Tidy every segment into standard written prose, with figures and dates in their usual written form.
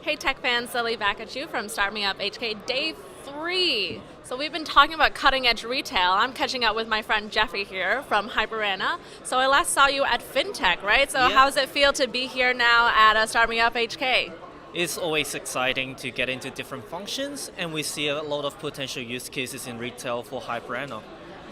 Hey tech fans, Lily back at you from Start Me Up HK Day 3. So we've been talking about cutting edge retail. I'm catching up with my friend Jeffrey here from Hyperana. So I last saw you at FinTech, right? So Yeah. how does it feel to be here now at Start Me Up HK? It's always exciting to get into different functions, and we see a lot of potential use cases in retail for Hyperana.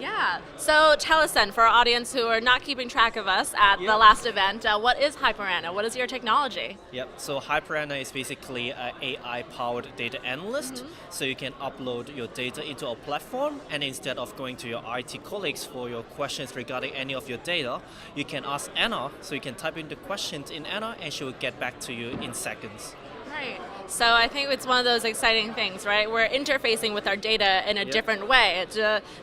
Yeah. So tell us then, for our audience who are not keeping track of us at Yeah. the last event, what is Hyperana? What is your technology? Yep. So Hyperana is basically an AI-powered data analyst. So you can upload your data into a platform, and instead of going to your IT colleagues for your questions regarding any of your data, you can ask Anna. So you can type in the questions in Anna, and she will get back to you in seconds. Right. So I think it's one of those exciting things, right? We're interfacing with our data in a Yep. different way.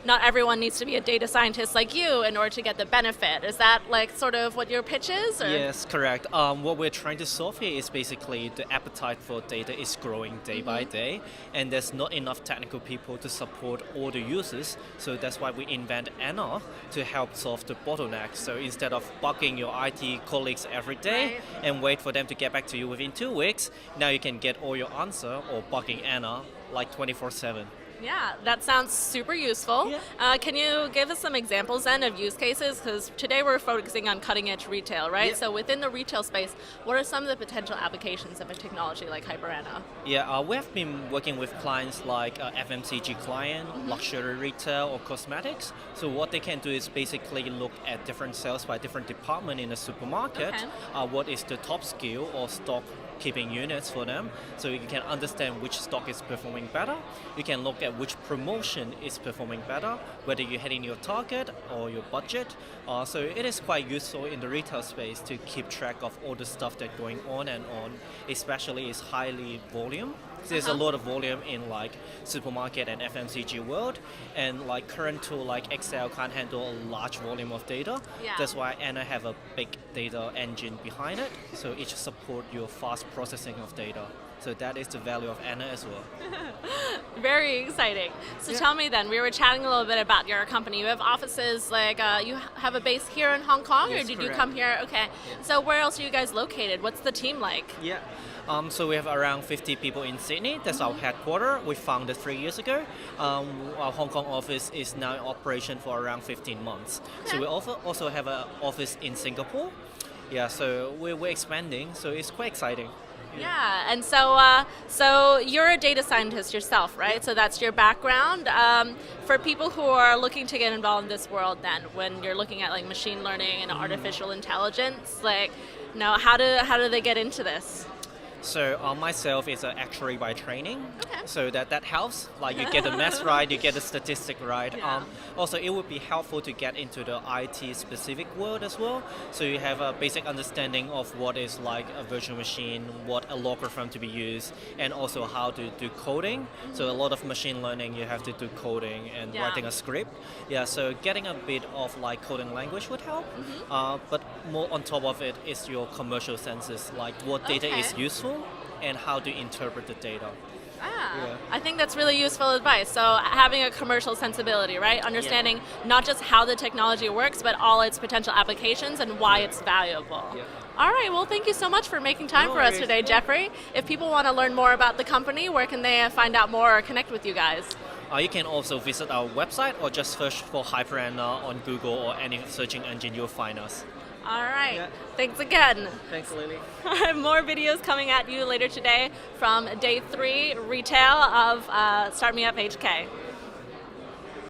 Not everyone needs to be a data scientist like you in order to get the benefit. Is that like sort of what your pitch is? Or? Yes, correct. What we're trying to solve here is basically the appetite for data is growing day by day, and there's not enough technical people to support all the users. So that's why we invent Anna to help solve the bottleneck. So instead of bugging your IT colleagues every day Right. and wait for them to get back to you within 2 weeks, now you can get all your answer or bugging Anna like 24/7. Yeah, that sounds super useful. Yeah. Can you give us some examples then of use cases? Because today we're focusing on cutting edge retail, right? Yeah. So within the retail space, what are some of the potential applications of a technology like Hyperana? Yeah, we have been working with clients like FMCG client, luxury retail, or cosmetics. So what they can do is basically look at different sales by different department in a supermarket. Okay. What is the top skill or stock keeping units for them, so you can understand which stock is performing better. You can look at which promotion is performing better, whether you're hitting your target or your budget. So it is quite useful in the retail space to keep track of all the stuff that's going on and on, especially it's highly volume. There's a lot of volume in like supermarket and FMCG world, and like current tool like Excel can't handle a large volume of data. Yeah. That's why Anna have a big data engine behind it, so it should support your fast processing of data. So that is the value of Anna as well. Very exciting. So Yeah. tell me then, we were chatting a little bit about your company. You have offices, like you have a base here in Hong Kong, or Yes, did you correct. come here? Okay. So where else are you guys located? What's the team like? Yeah. So we have around 50 people in Sydney. That's our headquarters. We founded 3 years ago. Our Hong Kong office is now in operation for around 15 months. So Okay. we also have an office in Singapore. Yeah, so we're expanding. So it's quite exciting. Yeah, and so you're a data scientist yourself, right? So that's your background. For people who are looking to get involved in this world, then when you're looking at like machine learning and artificial intelligence, like, how do they get into this? So myself is an actuary by training, Okay. so that helps. Like you get the math right, you get the statistic right. Yeah. Also, it would be helpful to get into the IT specific world as well. So you have a basic understanding of what is like a virtual machine, what a logarithm to be used, and also how to do coding. So a lot of machine learning, you have to do coding and Yeah. writing a script. Yeah, so getting a bit of like coding language would help. But more on top of it is your commercial senses, like what data is Okay. useful and how to interpret the data. Yeah. I think that's really useful advice. So having a commercial sensibility, right? Understanding not just how the technology works, but all its potential applications and why it's valuable. Yeah. All right, well, thank you so much for making time No for us worries. today, Jeffrey. If people want to learn more about the company, where can they find out more or connect with you guys? You can also visit our website or just search for Hyperana on Google or any searching engine, you'll find us. All right, Yeah. thanks again. Thanks, Lily. More videos coming at you later today from day 3 retail of Start Me Up HK.